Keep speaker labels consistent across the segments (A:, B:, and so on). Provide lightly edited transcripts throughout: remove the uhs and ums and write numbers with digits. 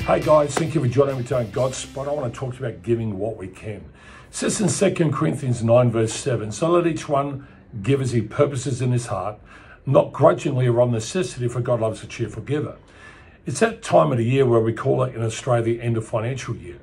A: Hey guys, thank you for joining me today on Godspot. I want to talk to you about giving what we can. It says in 2 Corinthians 9 verse 7, so let each one give as he purposes in his heart, not grudgingly or on necessity, for God loves a cheerful giver. It's that time of the year where we call it in Australia the end of financial year.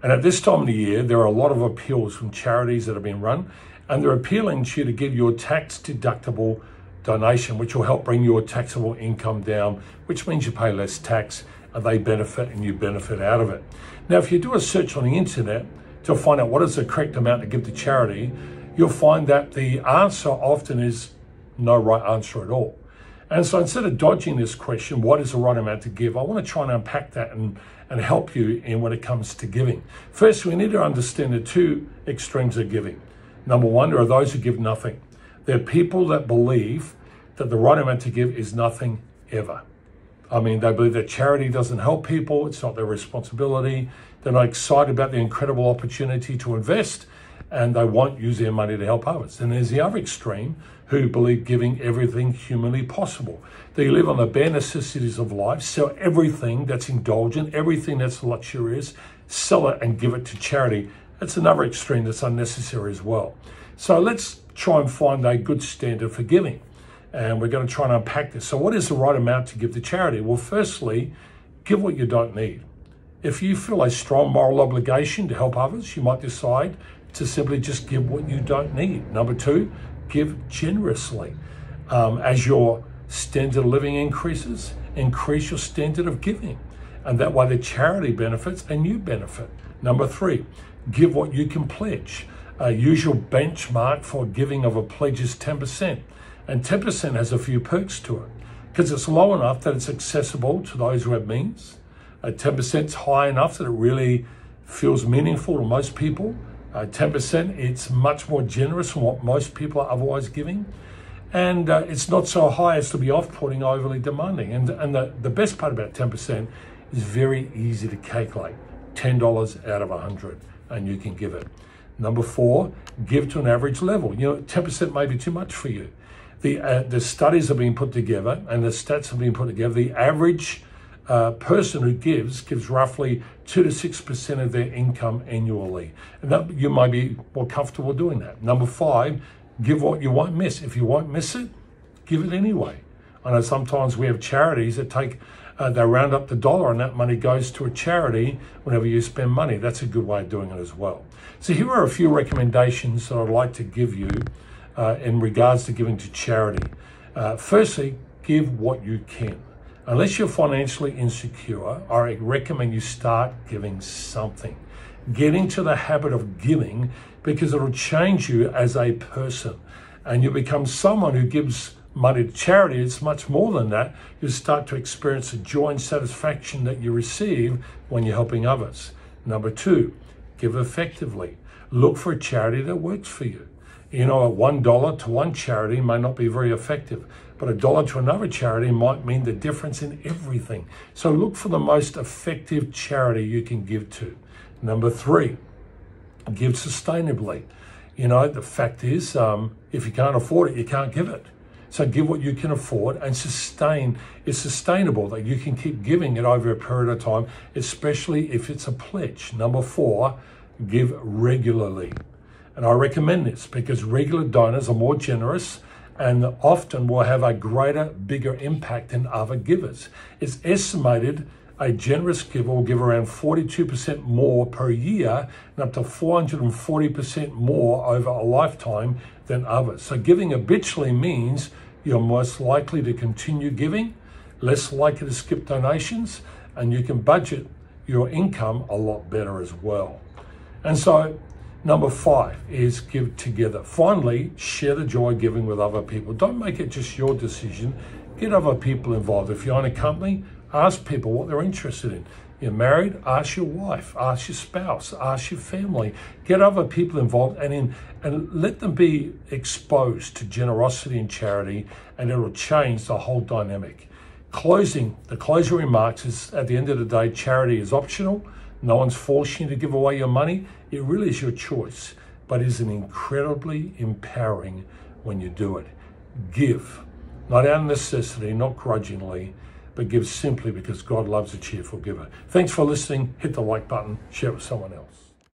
A: And at this time of the year, there are a lot of appeals from charities that have been run, and they're appealing to you to give your tax deductible donation, which will help bring your taxable income down, which means you pay less tax and they benefit and you benefit out of it. Now, if you do a search on the internet to find out what is the correct amount to give to charity, you'll find that the answer often is no right answer at all. And so instead of dodging this question, what is the right amount to give, I want to try and unpack that and help you in when it comes to giving. First, we need to understand the two extremes of giving. Number one, there are those who give nothing. There are people that believe that the right amount to give is nothing ever. I mean, they believe that charity doesn't help people, it's not their responsibility, they're not excited about the incredible opportunity to invest, and they won't use their money to help others. And there's the other extreme who believe giving everything humanly possible. They live on the bare necessities of life, sell everything that's indulgent, everything that's luxurious, sell it and give it to charity. That's another extreme that's unnecessary as well. So let's try and find a good standard for giving. And we're going to try and unpack this. So what is the right amount to give to charity? Well, firstly, give what you don't need. If you feel a strong moral obligation to help others, you might decide to simply just give what you don't need. Number two, give generously. As your standard of living increases, increase your standard of giving. And that way the charity benefits and you benefit. Number three, give what you can pledge. Use your benchmark for giving of a pledge is 10%. And 10% has a few perks to it because it's low enough that it's accessible to those who have means. 10% is high enough that it really feels meaningful to most people. 10%, it's much more generous than what most people are otherwise giving. And it's not so high as to be off-putting, overly demanding. And the best part about 10% is very easy to calculate. $10 out of 100, and you can give it. Number four, give to an average level. 10% may be too much for you. The studies have been put together and the stats have been put together. The average person who gives roughly 2 to 6% of their income annually. And that, you might be more comfortable doing that. Number five, give what you won't miss. If you won't miss it, give it anyway. I know sometimes we have charities that they round up the dollar and that money goes to a charity whenever you spend money. That's a good way of doing it as well. So here are a few recommendations that I'd like to give you in regards to giving to charity. Firstly, give what you can. Unless you're financially insecure, I recommend you start giving something. Get into the habit of giving because it'll change you as a person. And you become someone who gives money to charity. It's much more than that. You start to experience the joy and satisfaction that you receive when you're helping others. Number two, give effectively. Look for a charity that works for you. $1 to one charity may not be very effective, but $1 to another charity might mean the difference in everything. So look for the most effective charity you can give to. Number three, give sustainably. The fact is, if you can't afford it, you can't give it. So give what you can afford and sustain. It's sustainable that you can keep giving it over a period of time, especially if it's a pledge. Number four, give regularly. And I recommend this because regular donors are more generous and often will have a bigger impact than other givers. It's estimated a generous giver will give around 42% more per year and up to 440% more over a lifetime than others. So giving habitually means you're most likely to continue giving, less likely to skip donations, and you can budget your income a lot better as well. And so number five is give together. Finally, share the joy of giving with other people. Don't make it just your decision. Get other people involved. If you own a company, ask people what they're interested in. You're married, ask your wife, ask your spouse, ask your family. Get other people involved and let them be exposed to generosity and charity, and it'll change the whole dynamic. The closing remarks is, at the end of the day, charity is optional. No one's forcing you to give away your money. It really is your choice, but it is an incredibly empowering when you do it. Give, not out of necessity, not grudgingly, but give simply because God loves a cheerful giver. Thanks for listening. Hit the like button, share it with someone else.